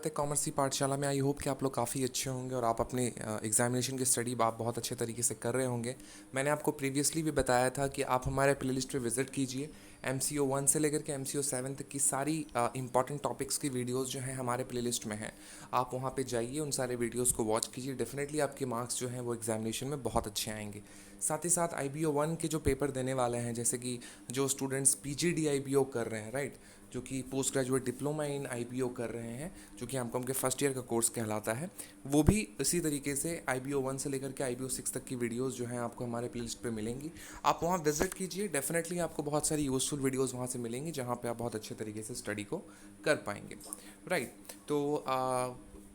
Commerce की पाठशाला में आई होप कि आप लोग काफ़ी अच्छे होंगे और आप अपने एग्जामिनेशन की स्टडी आप बहुत अच्छे तरीके से कर रहे होंगे। मैंने आपको प्रीवियसली भी बताया था कि आप हमारे प्लेलिस्ट पे विज़िट कीजिए। MCO 1 से लेकर के MCO 7 तक की सारी इंपॉर्टेंट टॉपिक्स की वीडियोस जो हैं हमारे प्लेलिस्ट में हैं। आप वहाँ पे जाइए, उन सारे वीडियोस को वॉच कीजिए। डेफिनेटली आपके मार्क्स जो हैं वो एग्जामिनेशन में बहुत अच्छे आएंगे। साथ ही साथ IBO 1 के जो पेपर देने वाले हैं, जैसे कि जो स्टूडेंट्स PGD IBO कर रहे हैं, राइट, जो कि post graduate diploma in IBO कर रहे हैं, जो कि एमकॉम के फर्स्ट ईयर का कोर्स कहलाता है, वो भी इसी तरीके से IBO 1 से लेकर के IBO 6 तक की वीडियोस जो हैं आपको हमारे प्लेलिस्ट पे मिलेंगी। आप वहाँ विजिट कीजिए, डेफिनेटली आपको बहुत सारी यूज़फुल वीडियोस वहाँ से मिलेंगी जहाँ पे आप बहुत अच्छे तरीके से स्टडी को कर पाएंगे। राइट, तो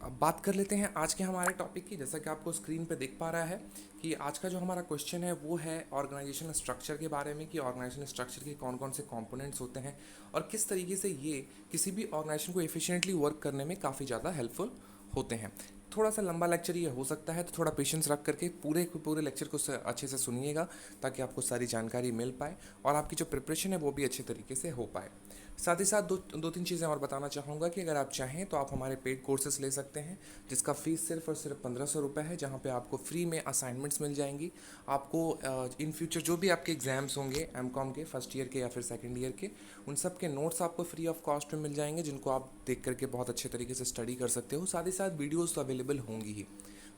अब बात कर लेते हैं आज के हमारे टॉपिक की। जैसा कि आपको स्क्रीन पे दिख पा रहा है कि आज का जो हमारा क्वेश्चन है वो है ऑर्गेनाइजेशन स्ट्रक्चर के बारे में, कि ऑर्गेनाइजेशन स्ट्रक्चर के कौन कौन से कंपोनेंट्स होते हैं और किस तरीके से ये किसी भी ऑर्गेनाइजेशन को एफिशिएंटली वर्क करने में काफ़ी ज़्यादा हेल्पफुल होते हैं। थोड़ा सा लंबा लेक्चर ये हो सकता है, तो थोड़ा पेशेंस रख करके पूरे लेक्चर को अच्छे से सुनिएगा, ताकि आपको सारी जानकारी मिल पाए और आपकी जो प्रिपरेशन है वो भी अच्छे तरीके से हो पाए। साथ ही साथ दो तीन चीज़ें और बताना चाहूँगा कि अगर आप चाहें तो आप हमारे पेड कोर्सेज ले सकते हैं, जिसका फ़ीस सिर्फ और सिर्फ 1500 रुपये है, जहाँ पे आपको फ्री में असाइनमेंट्स मिल जाएंगी। आपको इन फ्यूचर जो भी आपके एग्ज़ाम्स होंगे एमकॉम के फर्स्ट ईयर के या फिर सेकेंड ईयर के, उन सब के नोट्स आपको फ्री ऑफ कॉस्ट में मिल जाएंगे, जिनको आप देख करके बहुत अच्छे तरीके से स्टडी कर सकते हो। साथ ही साथ वीडियोज़ तो अवेलेबल होंगी ही।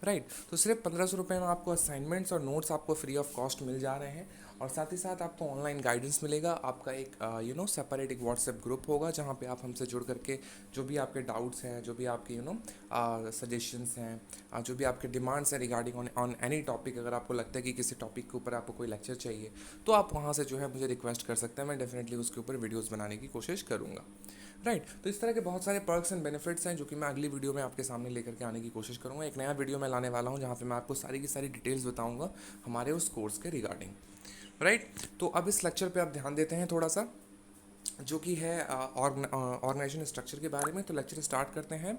राइट, तो सिर्फ 1500 रुपये में आपको असाइनमेंट्स और नोट्स आपको फ्री ऑफ कॉस्ट मिल जा रहे हैं, और साथ ही साथ आपको ऑनलाइन गाइडेंस मिलेगा। आपका एक सेपरेट एक व्हाट्सएप ग्रुप होगा, जहाँ पे आप हमसे जुड़ करके जो भी आपके डाउट्स हैं, जो भी आपके सजेशंस हैं, जो भी आपके डिमांड्स हैं रिगार्डिंग ऑन एनी टॉपिक, अगर आपको लगता है कि किसी टॉपिक के ऊपर आपको कोई लेक्चर चाहिए, तो आप वहाँ से जो है मुझे रिक्वेस्ट कर सकते हैं। मैं डेफिनेटली उसके ऊपर वीडियोज़ बनाने की कोशिश करूँगा। राइट, तो इस तरह के बहुत सारे पर्क्स एंड बेनिफिट्स हैं, जो कि मैं अगली वीडियो में आपके सामने लेकर के आने की कोशिश करूँगा। एक नया वीडियो मैं लाने वाला हूँ, जहाँ पे मैं आपको सारी की सारी डिटेल्स बताऊँगा हमारे उस कोर्स के रिगार्डिंग। राइट, तो अब इस लेक्चर पे आप ध्यान देते हैं थोड़ा सा, जो कि है ऑर्गेनाइजेशन स्ट्रक्चर के बारे में। तो लेक्चर स्टार्ट करते हैं।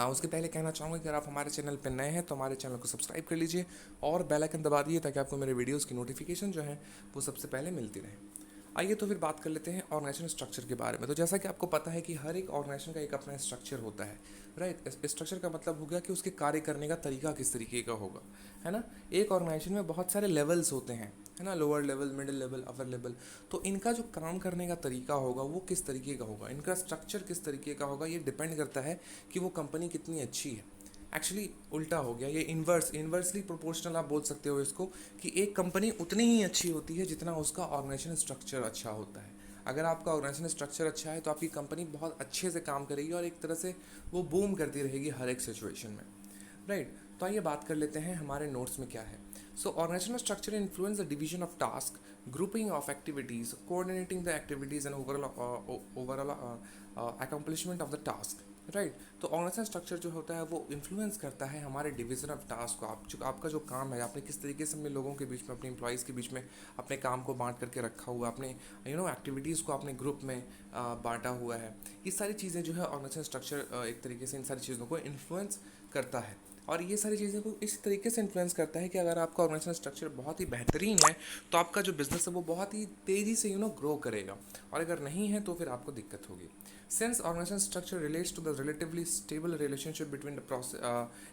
उसके पहले कहना चाहूँगा कि अगर आप हमारे चैनल पर नए हैं तो हमारे चैनल को सब्सक्राइब कर लीजिए और बेल आइकन दबा दीजिए, ताकि आपको मेरे वीडियोज़ की नोटिफिकेशन जो है वो सबसे पहले मिलती रहे। आइए तो फिर बात कर लेते हैं ऑर्गेनाइजेशन स्ट्रक्चर के बारे में। तो जैसा कि आपको पता है कि हर एक ऑर्गेनाइजेशन का एक अपना स्ट्रक्चर होता है। राइट, स्ट्रक्चर का मतलब हो गया कि उसके कार्य करने का तरीका किस तरीके का होगा, है ना। एक ऑर्गेनाइजेशन में बहुत सारे लेवल्स होते हैं, है ना, lower level, middle level, upper level. तो इनका जो काम करने का तरीका होगा वो किस तरीके का होगा, इनका स्ट्रक्चर किस तरीके का होगा, ये डिपेंड करता है कि वो कंपनी कितनी अच्छी है। एक्चुअली उल्टा हो गया, ये इन्वर्सली प्रोपोर्शनल आप बोल सकते हो इसको, कि एक कंपनी उतनी ही अच्छी होती है जितना उसका ऑर्गेनाइजेशन स्ट्रक्चर अच्छा होता है। अगर आपका ऑर्गेनाइजेशन स्ट्रक्चर अच्छा है तो आपकी कंपनी बहुत अच्छे से काम करेगी और एक तरह से वो बूम करती रहेगी हर एक सिचुएशन में। राइट, तो आइए बात कर लेते हैं हमारे नोट्स में क्या है। So organisational structure influence the division of task, grouping of activities, coordinating the activities and overall accomplishment of the task. Right, तो ऑर्गेनाइजेशन स्ट्रक्चर जो होता है वो इन्फ्लुएंस करता है हमारे डिवीजन ऑफ टास्क को। आपका जो काम है, आपने किस तरीके से अपने लोगों के बीच में, अपने एम्प्लॉयज़ के बीच में अपने काम को बांट करके रखा हुआ, अपने एक्टिविटीज़ को अपने ग्रुप में बांटा हुआ है। ये सारी चीज़ें जो है ऑर्गेनाइजेशन स्ट्रक्चर एक तरीके से इन सारी चीज़ों को इन्फ्लुएंस करता है। और ये सारी चीज़ें को इस तरीके से इन्फ्लुएंस करता है कि अगर आपका ऑर्गेनाइजेशन स्ट्रक्चर बहुत ही बेहतरीन है तो आपका जो बिजनेस है वो बहुत ही तेज़ी से ग्रो करेगा, और अगर नहीं है तो फिर आपको दिक्कत होगी। Since organization structure relates to the relatively stable relationship between the process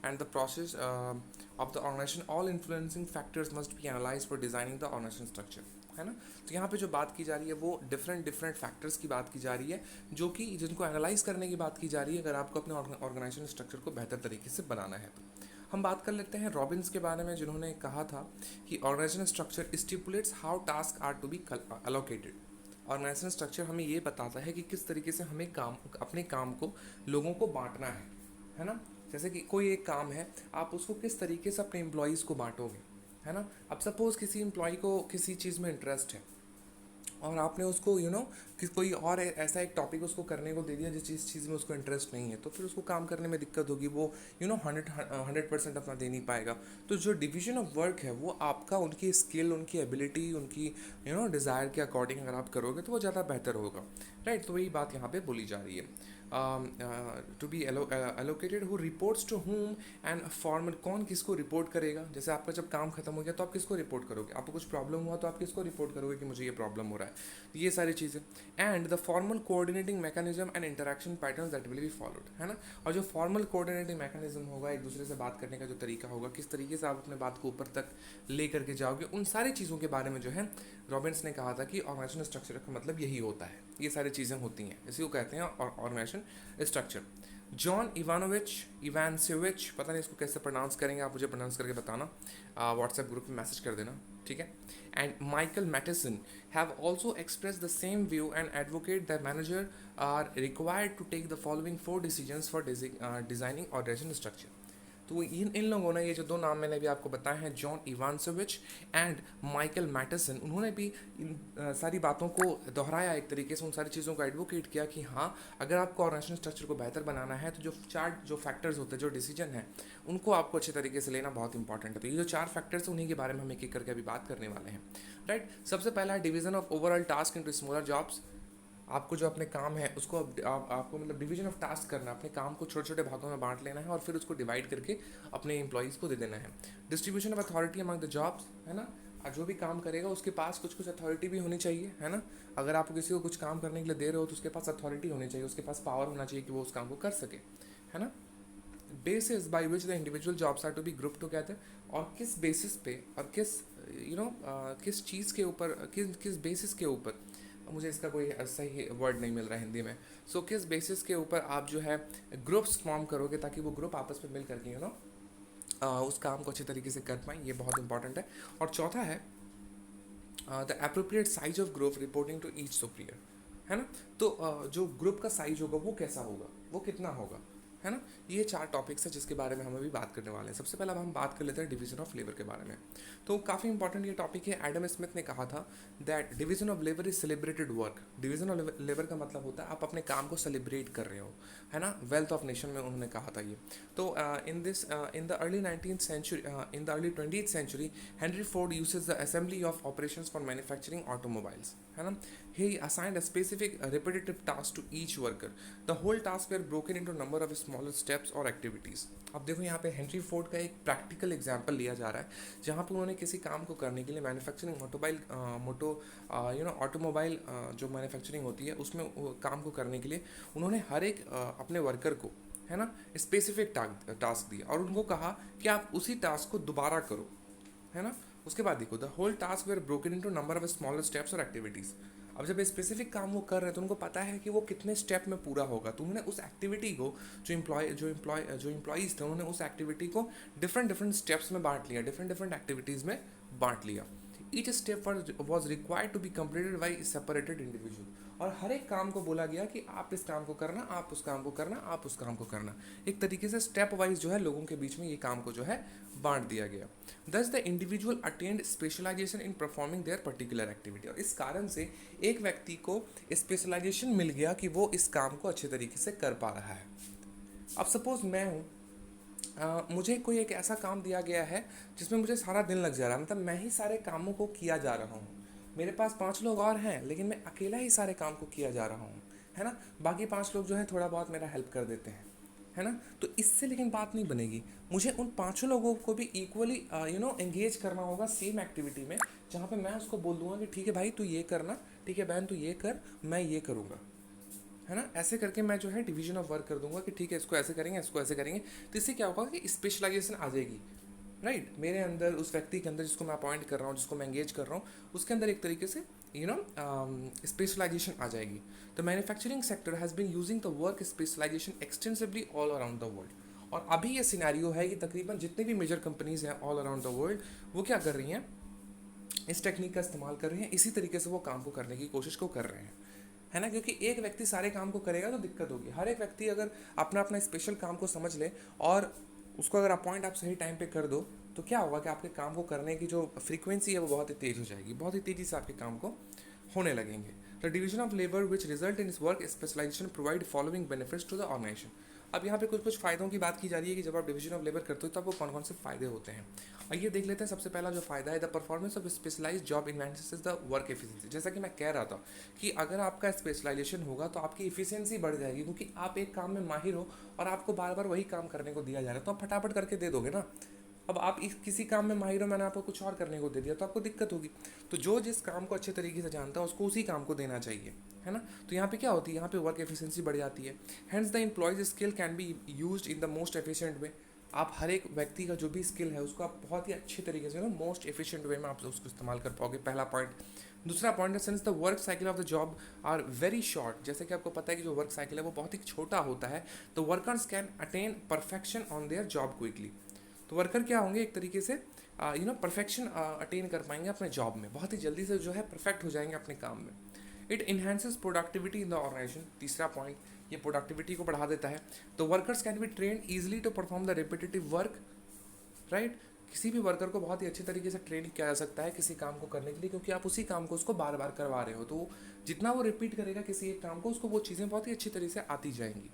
and the process of the organization, all influencing factors must be analyzed for designing the organization structure, है ना। तो यहाँ पे जो बात की जा रही है वो डिफरेंट फैक्टर्स की बात की जा रही है, जो कि जिनको एनालाइज करने की बात की जा रही है, अगर आपको अपने ऑर्गेनाइजेशन स्ट्रक्चर को बेहतर तरीके से बनाना है तो। हम बात कर लेते हैं रॉबिन्स के बारे में, जिन्होंने कहा था कि organisation structure stipulates how task are to be allocated. Organisation structure हमें ये बताता है कि किस तरीके से हमें अपने काम को लोगों को बांटना है ना। जैसे कि कोई एक काम है, आप उसको किस तरीके से अपने एम्प्लॉयज़ को बांटोगे, है ना। अब सपोज़ किसी एम्प्लॉय को किसी चीज़ में इंटरेस्ट है और आपने उसको कि कोई और ऐसा एक टॉपिक उसको करने को दे दिया जिस चीज़ में उसको इंटरेस्ट नहीं है, तो फिर उसको काम करने में दिक्कत होगी, वो 100% अपना दे नहीं पाएगा। तो जो डिवीजन ऑफ वर्क है वो आपका उनकी स्किल, उनकी एबिलिटी, उनकी डिज़ायर के अकॉर्डिंग अगर आप करोगे तो वो ज़्यादा बेहतर होगा। राइट, तो वही बात यहाँ पे बोली जा रही है। To be allocated, who reports to whom and formal, कौन किसको रिपोर्ट करेगा। जैसे आपका जब काम खत्म हो गया तो आप किसको रिपोर्ट करोगे, आपको कुछ प्रॉब्लम हुआ तो आप किसको रिपोर्ट करोगे कि मुझे ये प्रॉब्लम हो रहा है, ये सारी चीज़ें। And the formal coordinating mechanism and interaction pattern that will be followed, है ना। और जो फॉर्मल कोऑर्डिनेटिंग मैकेनिज्म होगा, एक दूसरे से बात करने का जो तरीका होगा, किस तरीके से आप अपने बात को ऊपर तक ले करके जाओगे, उन सारी चीज़ों के बारे में जो है रॉबिन्स ने कहा था कि ऑर्गेनाइजेशन स्ट्रक्चर का मतलब यही होता है, ये सारी चीज़ें होती हैं, इसी को कहते हैं ऑर्गेनाइजेशन स्ट्रक्चर। जॉन इवानसेविच, पता नहीं इसको कैसे प्रोनाउंस करेंगे, आप मुझे प्रोनाउंस करके बताना, व्हाट्सएप ग्रुप में मैसेज कर देना, ठीक है। And Michael Mattison have also express the same view and advocate the manager are required to take the following 4 decisions for designing organisation structure. तो इन लोगों ने, ये जो 2 नाम मैंने भी आपको बताए हैं, जॉन इवानसेविच एंड माइकल मैटिसन, उन्होंने भी इन सारी बातों को दोहराया, एक तरीके से उन सारी चीज़ों को एडवोकेट किया कि हाँ, अगर आपको ऑर्गेनाइजेशन स्ट्रक्चर को बेहतर बनाना है तो जो 4 जो फैक्टर्स होते हैं, जो डिसीजन है, उनको आपको अच्छे तरीके से लेना बहुत इंपॉर्टेंट है। तो ये जो 4 फैक्टर्स हैं, उन्हीं के बारे में हम एक एक करके अभी बात करने वाले हैं, राइट। सबसे पहला है division of overall task into smaller jobs. आपको जो अपने काम है उसको आपको मतलब डिवीजन ऑफ टास्क करना, अपने काम को छोटे छोटे भागों में बांट लेना है और फिर उसको डिवाइड करके अपने एम्प्लॉयज़ को दे देना है। Distribution of authority among the jobs, है ना। जो भी काम करेगा उसके पास कुछ कुछ अथॉरिटी भी होनी चाहिए, है ना। अगर आप किसी को कुछ काम करने के लिए दे रहे हो तो उसके पास अथॉरिटी होनी चाहिए, उसके पास पावर होना चाहिए कि वो उस काम को कर सके, है ना। Basis by which the individual jobs are to be group together, और किस बेसिस पे और किस किस चीज़ के ऊपर, किस किस बेसिस के ऊपर, मुझे इसका कोई सही वर्ड नहीं मिल रहा है हिंदी में। सो किस बेसिस के ऊपर आप जो है ग्रुप्स फॉर्म करोगे ताकि वो ग्रुप आपस में मिल करके उस काम को अच्छे तरीके से कर पाएँ, ये बहुत इंपॉर्टेंट है। और चौथा है the appropriate size of group reporting to each superior, है ना। तो जो ग्रुप का साइज होगा वो कैसा होगा, वो कितना होगा, है ना। ये 4 टॉपिक्स है जिसके बारे में हम अभी बात करने वाले हैं। सबसे पहले अब हम बात कर लेते हैं डिवीजन ऑफ लेबर के बारे में। तो काफ़ी इंपॉर्टेंट ये टॉपिक है। एडम स्मिथ ने कहा था that division of labour is celebrated work. Division of labour का मतलब होता है आप अपने काम को सेलिब्रेट कर रहे हो, है ना। वेल्थ ऑफ नेशन में उन्होंने कहा था ये। तो in the early 19th century, in the early 20th century, Henry Ford uses the assembly of operations for manufacturing automobiles, है ना। He assigned a specific repetitive task to each worker. The whole task were broken into number of smaller steps or activities. अब देखो यहाँ पे Henry Ford का एक practical example लिया जा रहा है जहाँ पे उन्होंने किसी काम को करने के लिए मैन्युफैक्चरिंग ऑटोमोबाइल जो मैन्युफैक्चरिंग होती है उसमें काम को करने के लिए उन्होंने हर एक अपने वर्कर को, है ना, स्पेसिफिक टास्क दिया और उनको कहा कि आप उसी टास्क को दोबारा करो, है ना। उसके बाद देखो the whole task were broken into number of smaller steps और एक्टिविटीज़। अब जब स्पेसिफिक काम वो कर रहे हैं तो उनको पता है कि वो कितने स्टेप में पूरा होगा, तो उन्होंने उस एक्टिविटी को जो एम्प्लॉयज़ थे उन्होंने उस एक्टिविटी को डिफरेंट स्टेप्स में बांट लिया, डिफरेंट एक्टिविटीज़ में बांट लिया। Each step was required to be completed by separated individual, और हर एक काम को बोला गया कि आप इस काम को करना, आप उस काम को करना, आप उस काम को करना। एक तरीके से स्टेप वाइज जो है लोगों के बीच में ये काम को जो है बांट दिया गया। Thus the individual attend specialisation in performing their particular activity, और इस कारण से एक व्यक्ति को स्पेशलाइजेशन मिल गया कि वो इस काम को अच्छे तरीके से कर पा रहा है। अब सपोज मैं हूँ, मुझे कोई एक ऐसा काम दिया गया है जिसमें मुझे सारा दिन लग जा रहा है, मतलब मैं ही सारे कामों को किया जा रहा हूँ। मेरे पास 5 लोग और हैं लेकिन मैं अकेला ही सारे काम को किया जा रहा हूँ, है ना। बाकी 5 लोग जो हैं थोड़ा बहुत मेरा हेल्प कर देते हैं, है ना। तो इससे लेकिन बात नहीं बनेगी, मुझे उन 5 लोगों को भी इक्वली एंगेज करना होगा सेम एक्टिविटी में, जहाँ पे मैं उसको बोल दूंगा कि ठीक है भाई तू ये करना, ठीक है बहन तू ये कर, मैं ये करूँगा, है ना। ऐसे करके मैं जो है डिवीजन ऑफ वर्क कर दूंगा कि ठीक है इसको ऐसे करेंगे, इसको ऐसे करेंगे। तो इससे क्या होगा कि स्पेशलाइजेशन आ जाएगी, राइट। मेरे अंदर, उस व्यक्ति के अंदर जिसको मैं अपॉइंट कर रहा हूँ, जिसको मैं एंगेज कर रहा हूँ, उसके अंदर एक तरीके से स्पेशलाइजेशन आ जाएगी। The manufacturing sector has been using the work specialisation extensively all around the world, और अभी ये सिनेरियो है कि तकरीबन जितनी भी मेजर कंपनीज हैं ऑल अराउंड द वर्ल्ड, वो क्या कर रही हैं, इस टेक्निक का इस्तेमाल कर रही हैं, इसी तरीके से वो काम को करने की कोशिश को कर रहे हैं, है ना। क्योंकि एक व्यक्ति सारे काम को करेगा तो दिक्कत होगी। हर एक व्यक्ति अगर अपना अपना स्पेशल काम को समझ ले और उसको अगर अपॉइंट आप सही टाइम पे कर दो, तो क्या होगा कि आपके काम को करने की जो फ्रीक्वेंसी है वो बहुत ही तेज़ हो जाएगी, बहुत ही तेज़ी से आपके काम को होने लगेंगे। The division of labour which result in work specialisation provide following benefits to the organisation. अब यहाँ पे कुछ कुछ फ़ायदों की बात की जा रही है कि जब आप डिवीजन ऑफ लेबर करते हो तो आपको कौन कौन से फ़ायदे होते हैं। आइए देख लेते हैं। सबसे पहला जो फ़ायदा है, the performance of specialise job enhances the work efficiency. जैसा कि मैं कह रहा था कि अगर आपका स्पेशलाइजेशन होगा तो आपकी इफिशियंसी बढ़ जाएगी, क्योंकि आप एक काम में माहिर हो और आपको बार बार वही काम करने को दिया जा रहा है तो आप फटाफट करके दे दोगे ना। अब आप इस किसी काम में माहिर हो, मैंने आपको कुछ और करने को दे दिया तो आपको दिक्कत होगी। तो जो जिस काम को अच्छे तरीके से जानता है उसको उसी काम को देना चाहिए, है ना। तो यहाँ पे क्या होती है, यहाँ पे वर्क एफिशिएंसी बढ़ जाती है। Hence the employees skill can be used in the most efficient way. आप हर एक व्यक्ति का जो भी स्किल है उसको आप बहुत ही अच्छे तरीके से ना मोस्ट एफिशिएंट वे में आप उसको इस्तेमाल कर पाओगे, पहला पॉइंट। दूसरा पॉइंट है, since the work cycle of the job are very short. जैसे कि आपको पता है कि जो वर्क साइकिल है वो बहुत ही छोटा होता है, तो workers can attain perfection on their job quickly. तो वर्कर क्या होंगे, एक तरीके से परफेक्शन अटेन कर पाएंगे अपने जॉब में, बहुत ही जल्दी से जो है परफेक्ट हो जाएंगे अपने काम में। It enhances productivity in the organisation. तीसरा पॉइंट, ये प्रोडक्टिविटी को बढ़ा देता है। तो workers can be train easily to perform the repetitive work, right. किसी भी वर्कर को बहुत ही अच्छे तरीके से ट्रेन किया जा सकता है किसी काम को करने के लिए, क्योंकि आप उसी काम को उसको बार बार करवा रहे हो, तो जितना वो रिपीट करेगा किसी एक काम को, उसको वो चीज़ें बहुत ही अच्छी तरीके से आती जाएंगी।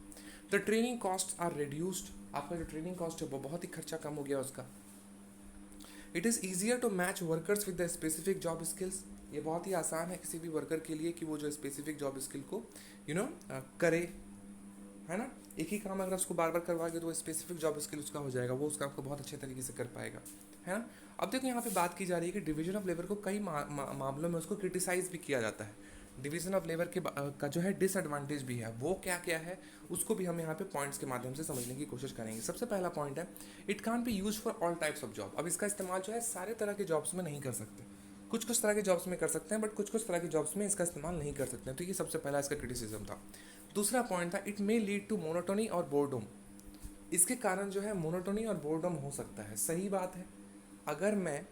The training cost are reduced. आपका जो ट्रेनिंग कॉस्ट है वो बहुत ही खर्चा कम हो गया उसका। It is easier to match workers with the specific job skills. ये बहुत ही आसान है किसी भी वर्कर के लिए कि वो जो स्पेसिफिक जॉब स्किल को करे, है ना। एक ही काम अगर उसको बार बार करवाएंगे तो वो स्पेसिफिक जॉब स्किल उसका हो जाएगा, वो उसका आपको बहुत अच्छे तरीके से कर पाएगा, है ना। अब देखो यहाँ पे बात की जा रही है कि डिवीजन ऑफ लेबर को कई मामलों में उसको क्रिटिसाइज भी किया जाता है। डिवीजन ऑफ लेबर के का जो है डिसएडवांटेज भी है, वो क्या क्या है उसको भी हम यहाँ पे पॉइंट्स के माध्यम से समझने की कोशिश करेंगे। सबसे पहला पॉइंट है, it can be use for all types of job. अब इसका इस्तेमाल जो है सारे तरह के जॉब्स में नहीं कर सकते, कुछ कुछ तरह के जॉब्स में कर सकते हैं, बट कुछ कुछ तरह के जॉब्स में इसका इस्तेमाल नहीं कर सकते हैं। तो ये सबसे पहला इसका क्रिटिसिज्म था। दूसरा पॉइंट था, it may lead to monotony और बोर्डम। इसके कारण जो है मोनोटोनी और बोर्डम हो सकता है। सही बात है, अगर मैं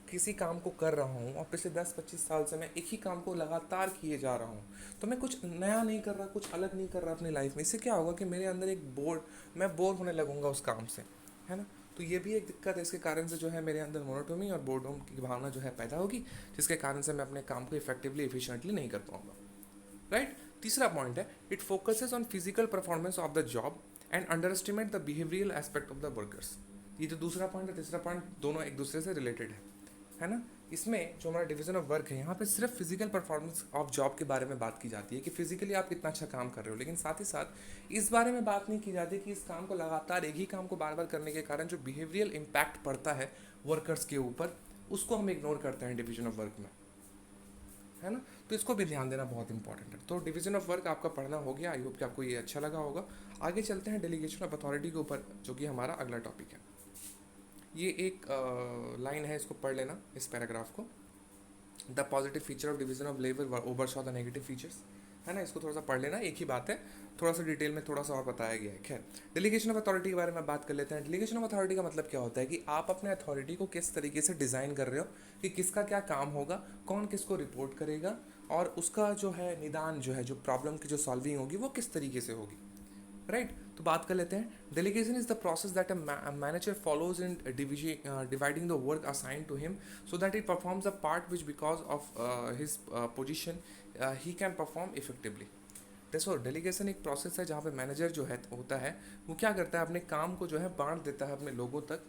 किसी काम को कर रहा हूँ और पिछले 10-25 साल से मैं एक ही काम को लगातार किए जा रहा हूँ, तो मैं कुछ नया नहीं कर रहा, कुछ अलग नहीं कर रहा अपनी लाइफ में। इससे क्या होगा कि मेरे अंदर एक मैं बोर होने लगूंगा उस काम से, है ना। तो ये भी एक दिक्कत है। इसके कारण से जो है मेरे अंदर मोनोटोनी और बोर्डम की भावना जो है पैदा होगी, जिसके कारण से मैं अपने काम को इफेक्टिवली एफिशिएंटली नहीं कर पाऊंगा, राइट। तीसरा पॉइंट है, it focuses on physical performance of the job and under estimate the behavioural aspect of the workers. ये जो दूसरा पॉइंट है, तीसरा पॉइंट, दोनों एक दूसरे से रिलेटेड है ना। इसमें जो हमारा डिवीजन ऑफ वर्क है, यहाँ पे सिर्फ फिजिकल परफॉर्मेंस ऑफ जॉब के बारे में बात की जाती है कि फिजिकली आप कितना अच्छा काम कर रहे हो, लेकिन साथ ही साथ इस बारे में बात नहीं की जाती कि इस काम को लगातार एक ही काम को बार बार करने के कारण जो बिहेवियरल इम्पैक्ट पड़ता है वर्कर्स के ऊपर, उसको हम इग्नोर करते हैं डिवीजन ऑफ वर्क में, है ना। तो इसको भी ध्यान देना बहुत इंपॉर्टेंट है। तो डिवीजन ऑफ वर्क आपका पढ़ना हो गया। आई होप कि आपको ये अच्छा लगा होगा। आगे चलते हैं डेलीगेशन ऑफ अथॉरिटी के ऊपर, जो कि हमारा अगला टॉपिक है। ये एक लाइन है, इसको पढ़ लेना इस पैराग्राफ को। The positive feature of division of labour overshadow the negative features, है ना। इसको थोड़ा सा पढ़ लेना, एक ही बात है, थोड़ा सा डिटेल में थोड़ा सा और बताया गया है। खैर, डेलीगेशन ऑफ अथॉरिटी के बारे में बात कर लेते हैं। डेलीगेशन ऑफ अथॉरिटी का मतलब क्या होता है कि आप अपने अथॉरिटी को किस तरीके से डिज़ाइन कर रहे हो कि किसका क्या काम होगा, कौन किसको रिपोर्ट करेगा, और उसका जो है निदान जो है, जो प्रॉब्लम की जो सॉल्विंग होगी वो किस तरीके से होगी, राइट। तो बात कर लेते हैं। Delegation is the process that a manager follows in dividing the work assign to him so that it performs a part which because of his position he can perform effectively. देखो, delegation एक process है जहाँ पे manager जो है होता है वो क्या करता है, अपने काम को जो है बांट देता है अपने लोगों तक,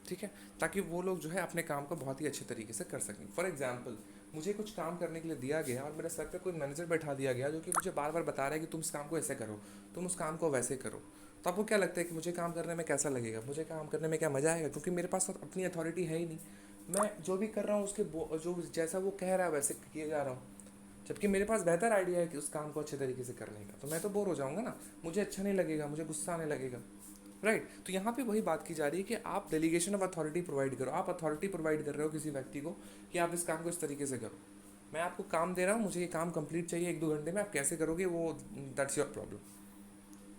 ठीक है, ताकि वो लोग जो है अपने काम को बहुत ही अच्छे तरीके से कर सकें। फॉर एग्जाम्पल, मुझे कुछ काम करने के लिए दिया गया और मेरे सर पे कोई मैनेजर बैठा दिया गया जो कि मुझे बार बार बता रहा है कि तुम इस काम को ऐसे करो, तुम उस काम को वैसे करो। तो आपको क्या लगता है कि मुझे काम करने में कैसा लगेगा, मुझे काम करने में क्या मज़ा आएगा, क्योंकि मेरे पास अपनी अथॉरिटी है ही नहीं। मैं जो भी कर रहा हूँ उसके जो जैसा वो कह रहा है वैसे किए जा रहा हूँ, जबकि मेरे पास बेहतर आइडिया है कि उस काम को अच्छे तरीके से करने का। तो मैं तो बोर हो जाऊँगा ना, मुझे अच्छा नहीं लगेगा, मुझे गुस्सा आने लगेगा, राइट। तो यहाँ पे वही बात की जा रही है कि आप डेलीगेशन ऑफ अथॉरिटी प्रोवाइड करो। आप अथॉरिटी प्रोवाइड कर रहे हो किसी व्यक्ति को कि आप इस काम को इस तरीके से करो। मैं आपको काम दे रहा हूँ, मुझे ये काम कंप्लीट चाहिए 1-2 घंटे में, आप कैसे करोगे वो दैट्स योर प्रॉब्लम,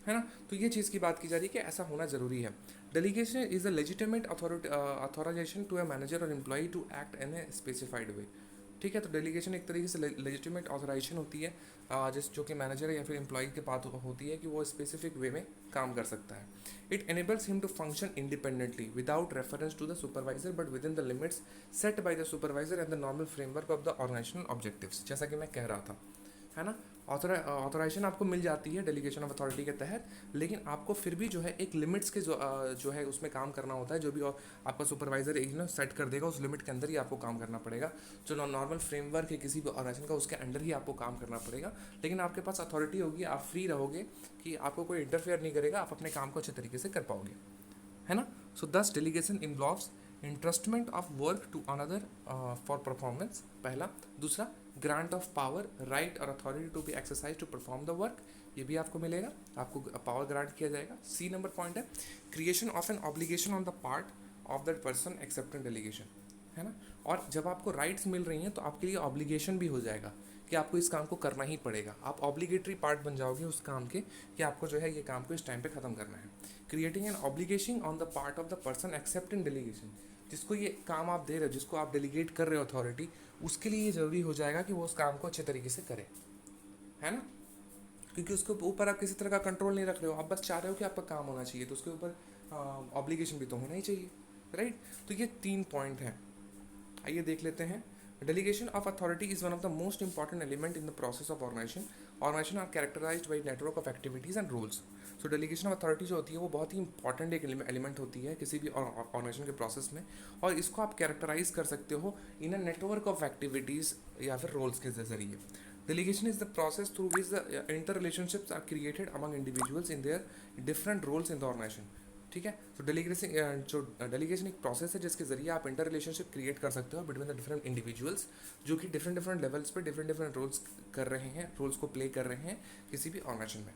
है ना। तो ये चीज़ की बात की जा रही है कि ऐसा होना ज़रूरी है। Delegation is a legitimate authorisation to a manager और employee to act in a specified way, ठीक है। तो डेलीगेशन एक तरीके से लेजिटिमेट ऑथराइजेशन होती है जो कि मैनेजर या फिर एम्प्लॉय के पास होती है कि वो स्पेसिफिक वे में काम कर सकता है। It enables him to function independently without reference to the supervisor but within the limits set by the supervisor and the normal framework of the organisational objectives, जैसा कि मैं कह रहा था, है ना। ऑथराइजेशन आपको मिल जाती है डेलीगेशन ऑफ अथॉरिटी के तहत, लेकिन आपको फिर भी जो है एक लिमिट्स के जो है उसमें काम करना होता है। जो भी आपका सुपरवाइजर एक ना सेट कर देगा, उस लिमिट के अंदर ही आपको काम करना पड़ेगा। जो नॉर्मल फ्रेमवर्क है किसी भी ऑर्गेनाइजेशन का, उसके अंडर ही आपको काम करना पड़ेगा। लेकिन आपके पास अथॉरिटी होगी, आप फ्री रहोगे कि आपको कोई इंटरफेयर नहीं करेगा, आप अपने काम को अच्छे तरीके से कर पाओगे, है ना। So thus delegation involves entrustment of work to another for performance, पहला। दूसरा, ग्रांट ऑफ पावर, राइट और authority to be exercise to perform the work, ये भी आपको मिलेगा, आपको पावर ग्रांट किया जाएगा। सी नंबर पॉइंट है creation of an obligation on the part of that person accepting delegation, है ना। और जब आपको राइट्स मिल रही हैं तो आपके लिए ऑब्लिगेशन भी हो जाएगा कि आपको इस काम को करना ही पड़ेगा। आप ऑब्लिगेटरी पार्ट बन जाओगे उस काम के कि आपको जो है ये काम को इस टाइम पे ख़त्म करना है। Creating an obligation on the part of the person accepting delegation, जिसको ये काम आप दे रहे हो, जिसको आप डेलीगेट कर रहे हो अथॉरिटी, उसके लिए ये ज़रूरी हो जाएगा कि वो उस काम को अच्छे तरीके से करे, है ना। क्योंकि उसके ऊपर आप किसी तरह का कंट्रोल नहीं रख रहे हो, आप बस चाह रहे हो कि आपका काम होना चाहिए, तो उसके ऊपर ऑब्लिगेशन भी तो होना ही चाहिए, राइट। तो ये 3 पॉइंट हैं, आइए देख लेते हैं। Delegation of authority is one of the most important element in the process of organisation. Organisation are characterised by network of activities and rules. So delegation of authority जो होती है वो बहुत ही इंपॉर्टेंट एक एलिमेंट होती है किसी भी ऑर्गेनाइजेशन के प्रोसेस में, और इसको आप कैरेक्टराइज कर सकते हो इन अ नेटवर्क ऑफ एक्टिविटीज़ या फिर रोल्स के जरिए। Delegation is the process through which the interrelationships are created among individuals in their different roles in the organization, ठीक है। तो डेलीगेशन जो डेलीगेशन एक प्रोसेस है जिसके जरिए आप इंटर रिलेशनशिप क्रिएट कर सकते हो बिटवीन द डिफरेंट इंडिविजुअल्स जो कि डिफरेंट डिफरेंट लेवल्स पे डिफरेंट डिफरेंट रोल्स कर रहे हैं, रोल्स को प्ले कर रहे हैं किसी भी ऑर्गेनाइजेशन में,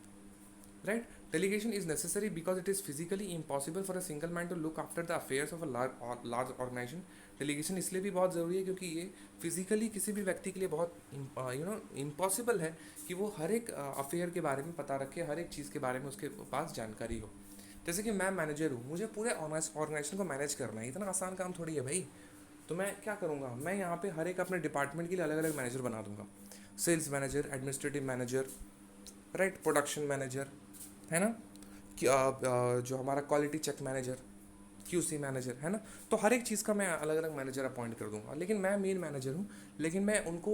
right. Delegation is necessary because it is physically impossible for a single man to look after the affairs of a large organisation. Delegation इसलिए भी बहुत ज़रूरी है क्योंकि ये फिजिकली किसी भी व्यक्ति के लिए बहुत इम्पॉसिबल है कि वो हर एक अफेयर के बारे में पता रखे, हर एक चीज़ के बारे में उसके पास जानकारी हो। जैसे कि मैं मैनेजर हूँ, मुझे पूरे ऑर्गेनाइजेशन को मैनेज करना है, इतना आसान काम थोड़ी है भाई। तो मैं क्या करूँगा, मैं यहाँ पे हर एक अपने डिपार्टमेंट के लिए अलग अलग मैनेजर बना दूंगा। Sales manager, administrative manager, right, production manager, है ना, कि जो हमारा quality check manager, QC manager, है ना। तो हर एक चीज़ का मैं अलग अलग मैनेजर अपॉइंट कर दूंगा, लेकिन मैं मेन मैनेजर हूँ। लेकिन मैं उनको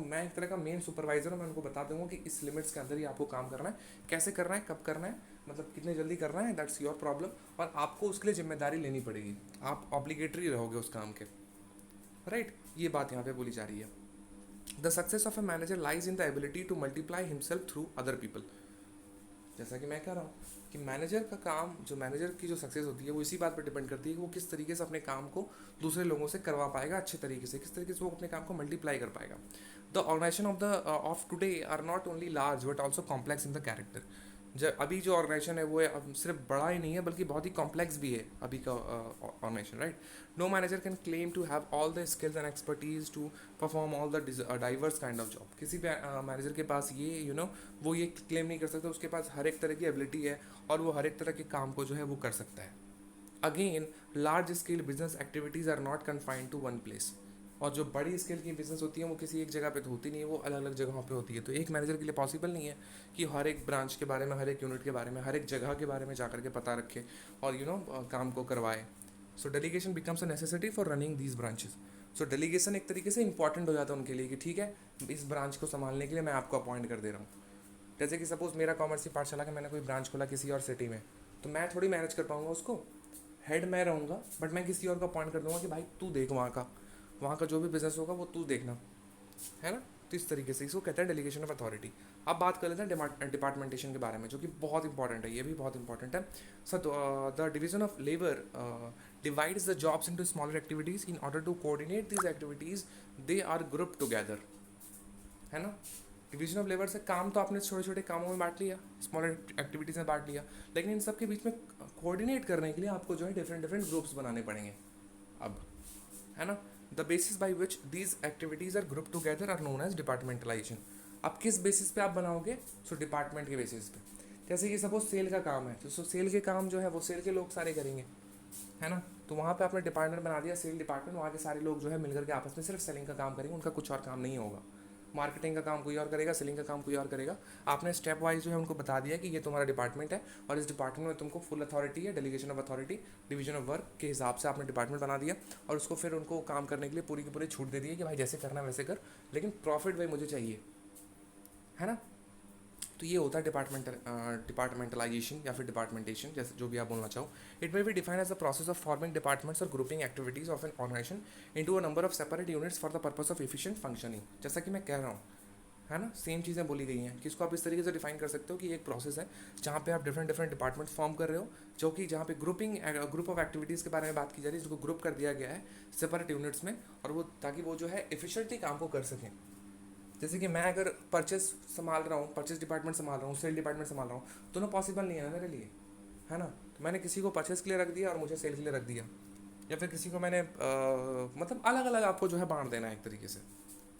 मैं एक तरह का मेन सुपरवाइजर हूँ। मैं उनको बता दूंगा कि इस लिमिट्स के अंदर ही आपको काम करना है, कैसे करना है, कब करना है, मतलब कितने जल्दी करना है, दैट्स योर प्रॉब्लम, और आपको उसके लिए जिम्मेदारी लेनी पड़ेगी, आप ऑब्लिगेटरी रहोगे उस काम के, राइट। ये बात यहाँ पे बोली जा रही है। The success of a manager lies in the ability to multiply himself through other people. जैसा कि मैं कह रहा हूँ कि मैनेजर का काम, जो मैनेजर की जो सक्सेस होती है वो इसी बात पर डिपेंड करती है कि वो किस तरीके से अपने काम को दूसरे लोगों से करवा पाएगा अच्छे तरीके से, किस तरीके से वो अपने काम को मल्टीप्लाई कर पाएगा। The organisation of today are not only large but also complex in the character. जब अभी जो ऑर्गेनाइजेशन है वो अब सिर्फ बड़ा ही नहीं है बल्कि बहुत ही कॉम्प्लेक्स भी है अभी का organisation, right. No manager can claim to have all the skills and expertise to perform all the diverse kind of job. किसी भी मैनेजर के पास ये वो ये क्लेम नहीं कर सकता उसके पास हर एक तरह की एबिलिटी है और वो हर एक तरह के काम को जो है वो कर सकता है। Again, large scale business activities are not confined to one place. और जो बड़ी स्केल की बिजनेस होती है वो किसी एक जगह पे तो होती नहीं है, वो अलग अलग जगहों पे होती है। तो एक मैनेजर के लिए पॉसिबल नहीं है कि हर एक ब्रांच के बारे में, हर एक यूनिट के बारे में, हर एक जगह के बारे में जाकर के पता रखे और काम को करवाए। सो delegation becomes a necessity for running these branches. So delegation एक तरीके से इंपॉर्टेंट हो जाता है उनके लिए कि ठीक है, इस ब्रांच को संभालने के लिए मैं आपको अपॉइंट कर दे रहा हूँ। जैसे कि सपोज मेरा कॉमर्स की पाठशाला का मैंने कोई ब्रांच खोला किसी और सिटी में, तो मैं थोड़ी मैनेज कर पाऊंगा उसको, हेड मैं रहूँगा बट मैं किसी और को अपॉइंट कर दूंगा कि भाई तू देख वहाँ का जो भी बिजनेस होगा वो तू देखना, है ना। तो इस तरीके से इसको कहते हैं डेलीगेशन ऑफ अथॉरिटी। अब बात कर लेते हैं डिपार्टमेंटेशन के बारे में, जो कि बहुत इंपॉर्टेंट है, ये भी बहुत इंपॉर्टेंट है। Sir, the division of labour divides the jobs into smaller activities in order to coordinate these activities they are group together, है ना। डिवीजन ऑफ लेबर से काम तो आपने छोटे छोटे कामों में बांट लिया, स्मॉलर एक्टिविटीज़ में बांट लिया, लेकिन इन सब के बीच में कोऑर्डिनेट करने के लिए आपको जो है डिफरेंट डिफरेंट ग्रुप्स बनाने पड़ेंगे अब, है ना। The basis by which these activities are group together are known as departmentalisation. अब किस बेसिस पे आप बनाओगे, सो डिपार्टमेंट के बेसिस पे। जैसे कि सपोज सेल का काम है तो सेल के काम जो है वो सेल के लोग सारे करेंगे, है ना। तो वहाँ पे आपने डिपार्टमेंट बना दिया सेल डिपार्टमेंट, वहाँ के सारे लोग जो है मिलकर के आपस में सिर्फ सेलिंग का काम करेंगे, उनका कुछ और काम नहीं होगा। मार्केटिंग का काम कोई और करेगा, सेलिंग का काम कोई और करेगा। आपने स्टेप वाइज जो है उनको बता दिया कि ये तुम्हारा डिपार्टमेंट है और इस डिपार्टमेंट में तुमको फुल अथॉरिटी है, delegation of authority, division of work के हिसाब से आपने डिपार्टमेंट बना दिया और उसको फिर उनको काम करने के लिए पूरी की पूरी छूट दे दी है कि भाई जैसे करना है वैसे कर, लेकिन प्रॉफिट भाई मुझे चाहिए, है ना। तो ये होता है डिपार्टमेंटलाइजेशन या फिर डिपार्टमेंटेशन, जैसे जो भी आप बोलना चाहो। It may be defined as the process of forming departments और grouping activities of an organisation into a number of separate units for the purpose of efficient functioning. जैसा कि मैं कह रहा हूँ, है ना, सेम चीज़ें बोली गई हैं कि इसको आप इस तरीके से डिफाइन कर सकते हो कि एक प्रोसेस है जहाँ पे आप डिफरेंट डिफरेंट डिपार्टमेंट्स फॉर्म कर रहे हो, जो कि जहाँ पे ग्रुप ऑफ एक्टिविटीज़ के बारे में बात की जा रही है, जिसको ग्रुप कर दिया गया है सेपरेट यूनिट्स में, और वो ताकि वो जो है एफिशिएंटली काम को कर सकें। जैसे कि मैं अगर परचेस संभाल रहा हूँ, परचेस डिपार्टमेंट संभाल रहा हूँ, सेल डिपार्टमेंट संभाल रहा हूँ, दोनों पॉसिबल नहीं है ना मेरे लिए, है ना। तो मैंने किसी को परचेस के लिए रख दिया और मुझे सेल के लिए रख दिया, या फिर किसी को मैंने मतलब अलग अलग आपको जो है बांट देना है एक तरीके से।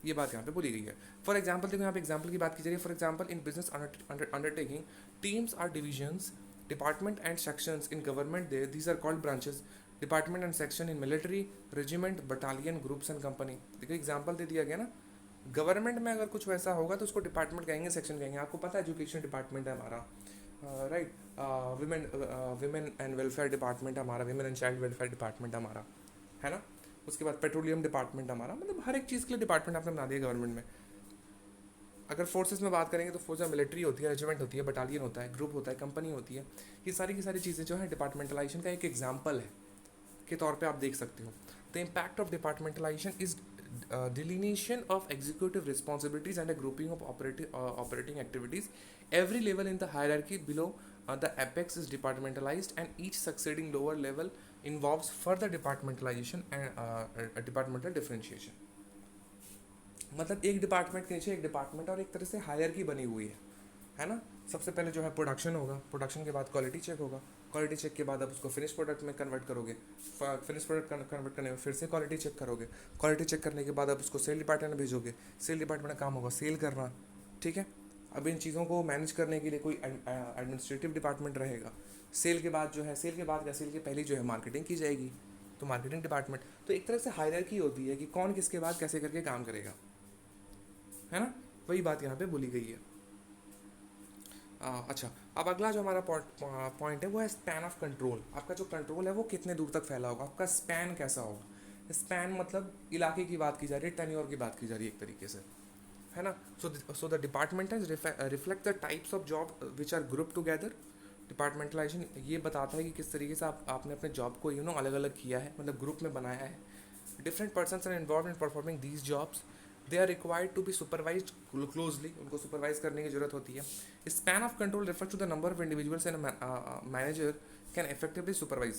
ये बात यहाँ पे बोली गई है। फॉर एग्जाम्पल देखो, यहाँ पे एग्जाम्पल की बात की जा रही है। For example in business undertaking teams are divisions, department and sections in government they these are called branches, department and section in military, regiment, battalion, groups and company. देखो एग्जाम्पल दे दिया गया ना। गवर्नमेंट में अगर कुछ वैसा होगा तो उसको डिपार्टमेंट कहेंगे, सेक्शन कहेंगे। आपको पता है एजुकेशन डिपार्टमेंट है हमारा, right, women and welfare department है हमारा, women and child welfare department हमारा, है ना। उसके बाद पेट्रोलियम डिपार्टमेंट हमारा, मतलब हर एक चीज़ के लिए डिपार्टमेंट आपने बना दिया गवर्नमेंट में। अगर फोर्सेस में बात करेंगे तो फोर्स में मिलिट्री होती है, रेजिमेंट होती है, बटालियन होता है, ग्रुप होता है, कंपनी होती है। ये सारी की सारी चीज़ें जो है डिपार्टमेंटलाइजेशन का एक एग्जाम्पल है के तौर पे आप देख सकते हो। The impact of departmentalisation is delineation of executive responsibilities and a grouping of operating activities. Every level in the hierarchy below the apex is departmentalized, and each succeeding lower level involves further departmentalization and a departmental differentiation. मतलब एक department के नीचे एक department और एक तरह से hierarchy बनी हुई है ना। सबसे पहले जो है प्रोडक्शन होगा, प्रोडक्शन के बाद क्वालिटी चेक होगा, क्वालिटी चेक के बाद आप उसको फिनिश प्रोडक्ट में कन्वर्ट करोगे, फिनिश प्रोडक्ट कन्वर्ट करने में फिर से क्वालिटी चेक करोगे, क्वालिटी चेक करने के बाद आप उसको सेल डिपार्टमेंट में भेजोगे, सेल डिपार्टमेंट का काम होगा सेल करना, ठीक है। अब इन चीज़ों को मैनेज करने के लिए कोई एडमिनिस्ट्रेटिव डिपार्टमेंट रहेगा। सेल के बाद जो है, सेल के बाद क्या, सेल के पहले जो है मार्केटिंग की जाएगी, तो मार्केटिंग डिपार्टमेंट। तो एक तरह से हायरार्की होती है कि कौन किसके बाद कैसे करके काम करेगा, है ना। वही बात यहाँ पे बोली गई है। अच्छा, अब अगला जो हमारा पॉइंट है वो है स्पैन ऑफ कंट्रोल। आपका जो कंट्रोल है वो कितने दूर तक फैला होगा, आपका स्पैन कैसा होगा। स्पैन मतलब इलाके की बात की जा रही है, टेन्योर की बात की जा रही है एक तरीके से, है ना। So the department reflect the types of job which are group together. Departmentalisation ये बताता है कि किस तरीके से आपने अपने जॉब को अलग अलग किया है, मतलब ग्रुप में बनाया है। Different persons are involve in performing these jobs, they are required to be supervise closely, उनको सुपरवाइज करने की जरूरत होती है। Span of control refers to the number of individuals and manager can effectively supervise.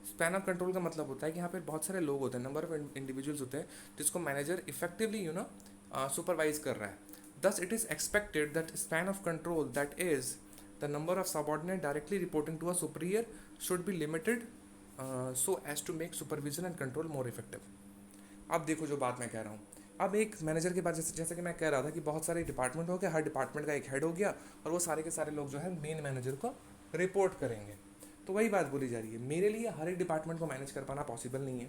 Span of control का मतलब होता है कि यहाँ पे बहुत सारे लोग होते हैं, नंबर ऑफ इंडिविजुअल्स होते हैं जिसको मैनेजर इफेक्टिवली सुपरवाइज कर रहा है। Thus it is expected that span of control that is the number of subordinate directly reporting to a superior should be limited so as to make supervision and control more effective. अब देखो जो बात मैं कह रहा हूँ, अब एक मैनेजर के बाद जैसे कि मैं कह रहा था कि बहुत सारे डिपार्टमेंट हो गए, हर डिपार्टमेंट का एक हेड हो गया, और वो सारे के सारे लोग जो है मेन मैनेजर को रिपोर्ट करेंगे। तो वही बात बोली जा रही है, मेरे लिए हर एक डिपार्टमेंट को मैनेज कर पाना पॉसिबल नहीं है,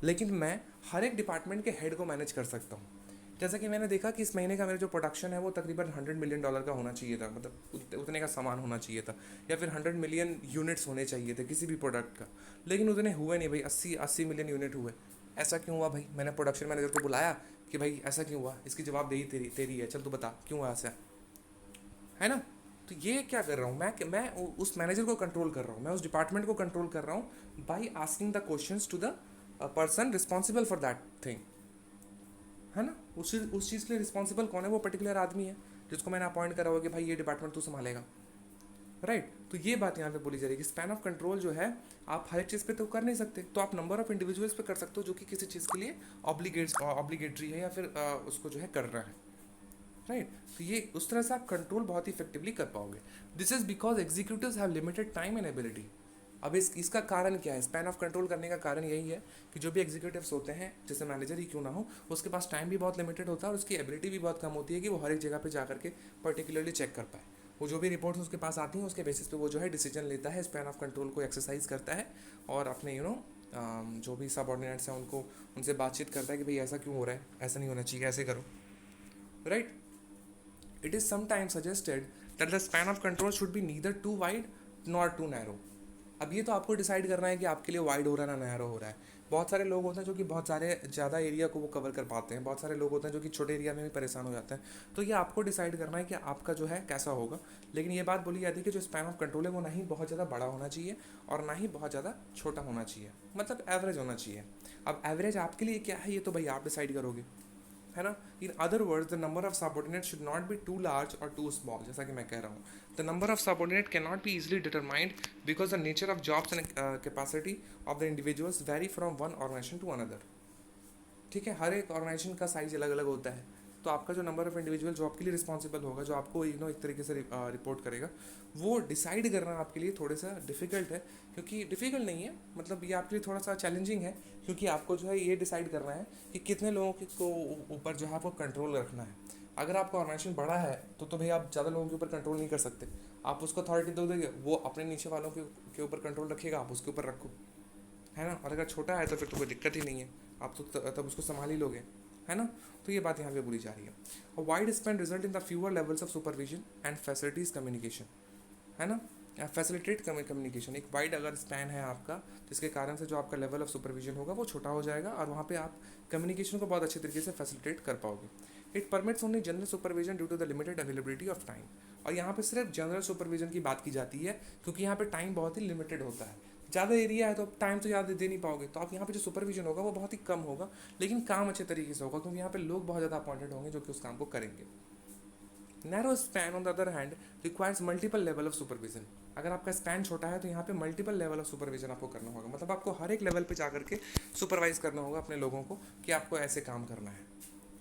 लेकिन मैं हर एक डिपार्टमेंट के हेड को मैनेज कर सकता हूँ। जैसा कि मैंने देखा कि इस महीने का मेरा जो प्रोडक्शन है वो तकरीबन $100 मिलियन का होना चाहिए था, मतलब उतने का सामान होना चाहिए था, या फिर 100 मिलियन यूनिट्स होने चाहिए थे किसी भी प्रोडक्ट का, लेकिन उतने हुए नहीं भाई, 80 मिलियन यूनिट हुए। ऐसा क्यों हुआ भाई? मैंने प्रोडक्शन मैनेजर को बुलाया कि भाई ऐसा क्यों हुआ, इसकी जवाबदेही तेरी तेरी है, चल तू बता क्यों हुआ ऐसा, है ना। तो ये क्या कर रहा हूँ मैं उस मैनेजर को कंट्रोल कर रहा हूँ, मैं उस डिपार्टमेंट को कंट्रोल कर रहा हूँ by asking the questions to the person responsible for that thing, है ना। उस चीज़ के लिए रिस्पॉन्सिबल कौन है? वो पर्टिकुलर आदमी है जिसको मैंने अपॉइंट करा हुआ कि भाई ये डिपार्टमेंट तू संभालेगा, राइट। तो ये बात यहाँ पे बोली जा रही है कि स्पैन ऑफ कंट्रोल जो है आप हर एक चीज़ पे तो कर नहीं सकते, तो आप नंबर ऑफ इंडिविजुअल्स पे कर सकते हो जो कि किसी चीज़ के लिए ऑब्लिगेटरी है या फिर उसको जो है कर रहा है, राइट। तो ये उस तरह से आप कंट्रोल बहुत ही इफेक्टिवली कर पाओगे। This is because executives have limited time and ability. अब इसका कारण क्या है? स्पैन ऑफ कंट्रोल करने का कारण यही है कि जो भी एग्जीक्यूटिव्स होते हैं, जैसे मैनेजर ही क्यों ना हो, उसके पास टाइम भी बहुत लिमिटेड होता है और उसकी एबिलिटी भी बहुत कम होती है कि वो हर एक जगह पे जा करके पर्टिकुलरली चेक कर पाए। वो जो भी रिपोर्ट्स उसके पास आती हैं उसके बेसिस पे वो जो है डिसीजन लेता है, स्पैन ऑफ कंट्रोल को एक्सरसाइज करता है और अपने जो भी सबऑर्डिनेट्स हैं उनको उनसे बातचीत करता है कि भाई ऐसा क्यों हो रहा है, ऐसा नहीं होना चाहिए, ऐसे करो, right. It is sometimes suggested that the span of control should be neither too wide nor too narrow. अब ये तो आपको डिसाइड करना है कि आपके लिए वाइड हो रहा है ना नैरो हो रहा है। बहुत सारे लोग होते हैं जो कि बहुत सारे ज़्यादा एरिया को वो कवर कर पाते हैं, बहुत सारे लोग होते हैं जो कि छोटे एरिया में भी परेशान हो जाते हैं। तो ये आपको डिसाइड करना है कि आपका जो है कैसा होगा। लेकिन ये बात बोली जाती है कि जो स्पैन ऑफ कंट्रोल है वो ना ही बहुत ज़्यादा बड़ा होना चाहिए और ना ही बहुत ज़्यादा छोटा होना चाहिए, मतलब एवरेज होना चाहिए। अब एवरेज आपके लिए क्या है ये तो भाई आप डिसाइड करोगे, है ना। In other words the number of subordinate should not be too large और टू स्मॉल, जैसा कि मैं कह रहा हूँ। The number of subordinate can not be easily determined because the nature of jobs and capacity of the individuals vary from one organisation to another. ठीक है, हर एक ऑर्गेनाइजेशन का साइज अलग अलग होता है। तो आपका जो नंबर ऑफ इंडिविजुअल जो आपके लिए रिस्पॉन्सिबल होगा, जो आपको एक तरीके से रिपोर्ट करेगा, वो डिसाइड करना आपके लिए थोड़ा सा डिफिकल्ट है। क्योंकि डिफिकल्ट नहीं है, मतलब ये आपके लिए थोड़ा सा चैलेंजिंग है, क्योंकि आपको जो है ये डिसाइड करना है कि कितने लोगों को ऊपर जो है आपको कंट्रोल रखना है। अगर आपका ऑर्गेनाइजेशन बड़ा है तो भाई आप ज़्यादा लोगों के ऊपर कंट्रोल नहीं कर सकते। आप उसको अथॉरिटी दो देंगे, वो अपने नीचे वालों के ऊपर कंट्रोल रखेगा, आप उसके ऊपर रखो, है ना। और अगर छोटा है तो फिर तो कोई दिक्कत ही नहीं है, आप तो तब उसको संभाल ही लोगे, है ना। तो ये बात यहाँ पे बोली जा रही है। Wide Spain result in the fewer levels of supervision and facilities communication, है ना। फैसिलिटेट कम्युनिकेशन, एक वाइड अगर स्पैन है आपका, जिसके कारण से जो आपका लेवल ऑफ सुपरविजन होगा वो छोटा हो जाएगा और वहाँ पे आप कम्युनिकेशन को बहुत अच्छे तरीके से फैसिलिटेट कर पाओगे। It permits only general supervision due to the limited availability of time. और यहाँ पे सिर्फ जनरल सुपरविजन की बात की जाती है, क्योंकि यहाँ पे टाइम बहुत ही लिमिटेड होता है। ज़्यादा एरिया है तो टाइम तो ज़्यादा दे नहीं पाओगे, तो आप यहाँ पे जो सुपरविजन होगा वो बहुत ही कम होगा, लेकिन काम अच्छे तरीके से होगा, क्योंकि यहाँ पे लोग बहुत ज़्यादा अपॉइंटेड होंगे जो कि उस काम को करेंगे। Narrow span on the other hand requires multiple level of supervision. अगर आपका स्पैन छोटा है तो यहाँ पे मल्टीपल लेवल ऑफ सुपरविजन आपको करना होगा, मतलब आपको हर एक लेवल पे जाकर के सुपरवाइज करना होगा अपने लोगों को कि आपको ऐसे काम करना है,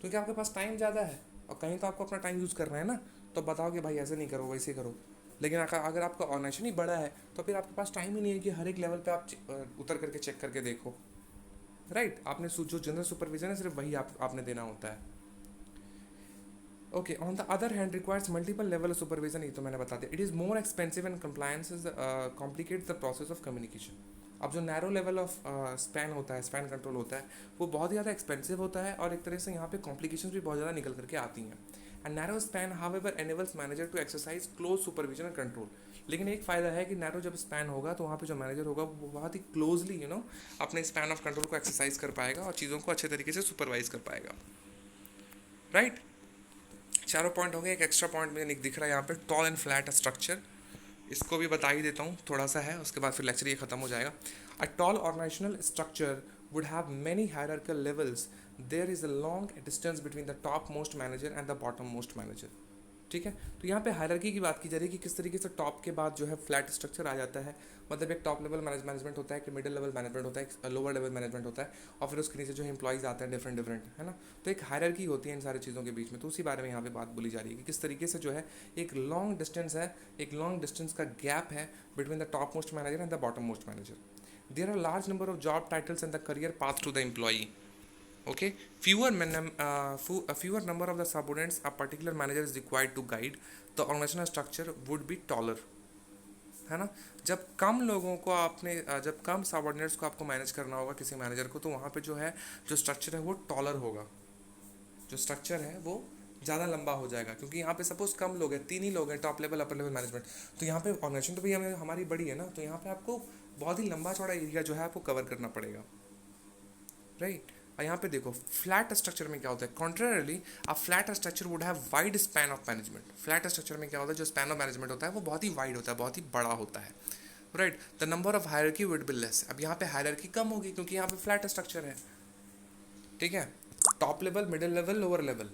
क्योंकि आपके पास टाइम ज़्यादा है और कहीं तो आपको अपना टाइम यूज़ करना है ना। तो बताओ कि भाई ऐसे नहीं करो वैसे करो। लेकिन अगर आपका ऑर्गेनाइजेशन ही बड़ा है तो फिर आपके पास टाइम ही नहीं है कि हर एक लेवल पे आप उतर करके चेक करके देखो, राइट। आपने जो जनरल सुपरविजन है सिर्फ वही आपने देना होता है। Okay, on the other hand requires multiple level of supervision, ये तो मैंने बता दिया। It is more expensive and compliance is complicate the process of communication. अब जो नैरो लेवल ऑफ स्पैन होता है, स्पैन कंट्रोल होता है, वो बहुत ज़्यादा एक्सपेंसिव होता है और एक तरह से यहाँ पे कॉम्प्लिकेशन भी बहुत ज़्यादा निकल करके आती हैं। And narrow span however enables manager to exercise close supervision and control. लेकिन एक फ़ायदा है कि नैरो जब स्पैन होगा तो वहाँ पे जो मैनेजर होगा वो बहुत ही क्लोजली अपने स्पैन ऑफ कंट्रोल को एक्सरसाइज कर पाएगा और चीज़ों को अच्छे तरीके से सुपरवाइज कर पाएगा, राइट। चारों पॉइंट हो गए। एक एक्स्ट्रा पॉइंट मुझे दिख रहा है यहाँ पे, टॉल एंड फ्लैट स्ट्रक्चर। इसको भी बता ही देता हूँ, थोड़ा सा है, उसके बाद फिर लेक्चर ये खत्म हो जाएगा। A tall organisational structure would have many hierarchical levels. There is a long distance between the top most manager and the bottom most manager. ठीक है, तो यहाँ पे हायरार्की की बात की जा रही है कि किस तरीके से टॉप के बाद जो है फ्लैट स्ट्रक्चर आ जाता है। मतलब एक टॉप लेवल मैनेजमेंट होता है, एक मिडिल लेवल मैनेजमेंट होता है, एक लोअर लेवल मैनेजमेंट होता है, और फिर उसके नीचे जो एम्प्लॉइज आते हैं डिफरेंट डिफरेंट, है ना। तो एक हायरार्की होती है इन सारी चीज़ों के बीच में, तो उसी बारे में यहाँ पे बात बोली जा रही है कि किस तरीके से जो है एक लॉन्ग डिस्टेंस है, एक लॉन्ग डिस्टेंस का गैप है between the top most manager and the bottom most manager. There are large number of job titles and the career path to the employee. Okay, fewer number of the subordinates a particular manager is required to guide, the organizational structure would be taller, है ना। जब कम लोगों को जब कम subordinates को आपको manage करना होगा किसी मैनेजर को, तो वहाँ पे जो है जो स्ट्रक्चर है वो टॉलर होगा, जो स्ट्रक्चर है वो ज़्यादा लंबा हो जाएगा, क्योंकि यहाँ पे सपोज कम लोग हैं, 3 ही लोग हैं top level upper level management, तो यहाँ पे ऑर्गेनाइजेशन तो भी हमारी बड़ी है ना, तो यहाँ पे आपको बहुत ही लंबा चौड़ा एरिया जो है आपको कवर करना पड़ेगा, राइट। और यहाँ पे देखो फ्लैट स्ट्रक्चर में क्या होता है, contrarily a flat structure would have wide span of management. Flat structure में क्या होता है, जो स्पैन ऑफ मैनेजमेंट होता है वो बहुत ही वाइड होता है, बहुत ही बड़ा होता है, right. The number of hierarchy would be less. अब यहाँ पे हायरार्की कम होगी क्योंकि यहाँ पे फ्लैट स्ट्रक्चर है, ठीक है। Top level, middle level, lower level.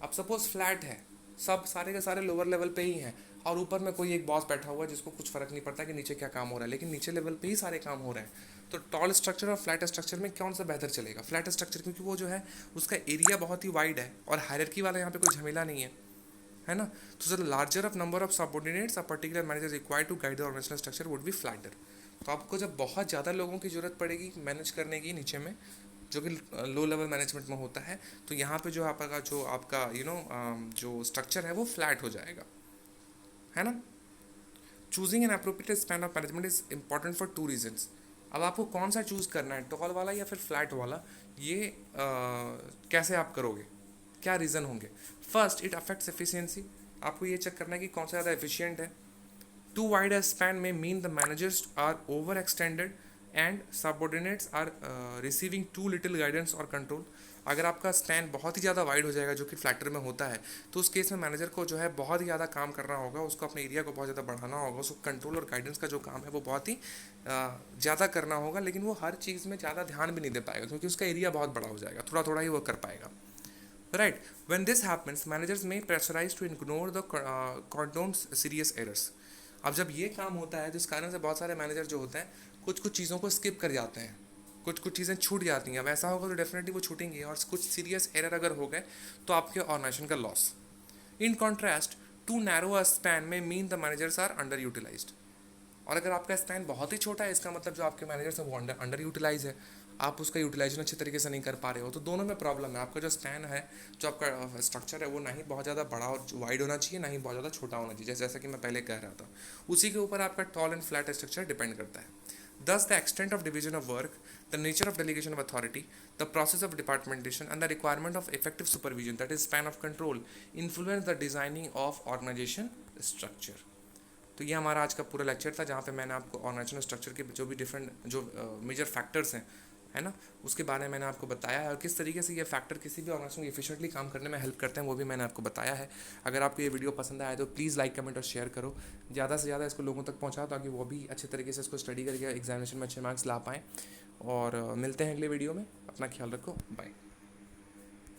अब सपोज फ्लैट है, सब सारे के सारे लोअर लेवल पे ही हैं और ऊपर में कोई एक बॉस बैठा हुआ है जिसको कुछ फर्क नहीं पड़ता कि नीचे क्या काम हो रहा है, लेकिन नीचे लेवल पे ही सारे काम हो रहे हैं। तो टॉल स्ट्रक्चर और फ्लैट स्ट्रक्चर में कौन सा बेहतर चलेगा? फ्लैट स्ट्रक्चर, क्योंकि वो जो है उसका एरिया बहुत ही वाइड है और हायरार्की वाला यहाँ पे कोई झमेला नहीं है ना। तो the larger of number of subordinates a particular manager required to guide the organisational structure would be flatter. तो आपको जब बहुत ज़्यादा लोगों की जरूरत पड़ेगी मैनेज करने की नीचे में, जो कि लो लेवल मैनेजमेंट में होता है, तो यहाँ पे जो आपका जो स्ट्रक्चर है वो फ्लैट हो जाएगा, है ना। Choosing an appropriate span of management is important for 2 reasons. अब आपको कौन सा चूज़ करना है, टॉल वाला या फिर फ्लैट वाला, ये कैसे आप करोगे, क्या रीज़न होंगे? First, it affects efficiency. आपको ये चेक करना है कि कौन सा ज़्यादा एफिशिएंट है। Too wide a span may mean the managers are overextended and subordinates are receiving too little guidance or control. अगर आपका स्पैन बहुत ही ज़्यादा वाइड हो जाएगा, जो कि फ्लैटर में होता है, तो उस केस में मैनेजर को जो है बहुत ही ज़्यादा काम करना होगा, उसको अपने एरिया को बहुत ज़्यादा बढ़ाना होगा, उसको कंट्रोल और गाइडेंस का जो काम है वो बहुत ही ज़्यादा करना होगा, लेकिन वो हर चीज़ में ज़्यादा ध्यान भी नहीं दे पाएगा क्योंकि उसका एरिया बहुत बड़ा हो जाएगा, थोड़ा थोड़ा ही वो कर पाएगा. Right. When this happens, managers may pressurize to ignore the condoned serious errors. अब जब ये काम होता है तो इस कारण से बहुत सारे मैनेजर जो होते हैं कुछ कुछ चीज़ों को स्किप कर जाते हैं, कुछ कुछ चीज़ें छूट जाती हैं. अब ऐसा होगा तो डेफिनेटली वो छूटेंगी, और कुछ सीरियस एरर अगर हो गए तो आपके ऑर्गेनाइजेशन का loss. In contrast, too narrow a span में mean the managers are underutilised. और अगर आपका स्पैन बहुत ही छोटा है, इसका मतलब जो आपके मैनेजर्स हैं वो अंडर यूटिलाइज है, आप उसका यूटिलाइजेशन अच्छे तरीके से नहीं कर पा रहे हो. तो दोनों में प्रॉब्लम है. आपका जो स्पैन है, जो आपका स्ट्रक्चर है, वो ना ही बहुत ज़्यादा बड़ा और वाइड होना चाहिए, ना ही बहुत ज़्यादा छोटा होना चाहिए, जैसा कि मैं पहले कह रहा था. उसी के ऊपर आपका tall and flat structure depend करता है. Thus, the extent of division of work, the nature of delegation of authority, the process of departmentation, and the requirement of effective supervision, that is span of control, influence the designing of organization structure. तो ये हमारा आज का पूरा lecture था, जहाँ पे मैंने आपको ऑर्गेनाइजेशनल स्ट्रक्चर के जो भी डिफरेंट जो मेजर फैक्टर्स हैं, है ना, उसके बारे में मैंने आपको बताया है, और किस तरीके से ये फैक्टर किसी भी ऑर्गेनाइजेशन को एफिशिएंटली काम करने में हेल्प करते हैं वो भी मैंने आपको बताया है. अगर आपको ये वीडियो पसंद आया तो प्लीज़ लाइक, कमेंट और शेयर करो, ज़्यादा से ज़्यादा इसको लोगों तक पहुँचाओ, ताकि वो भी अच्छे तरीके से इसको स्टडी करके एग्जामिनेशन में अच्छे मार्क्स ला पाएँ. और मिलते हैं अगले वीडियो में. अपना ख्याल रखो. बाय.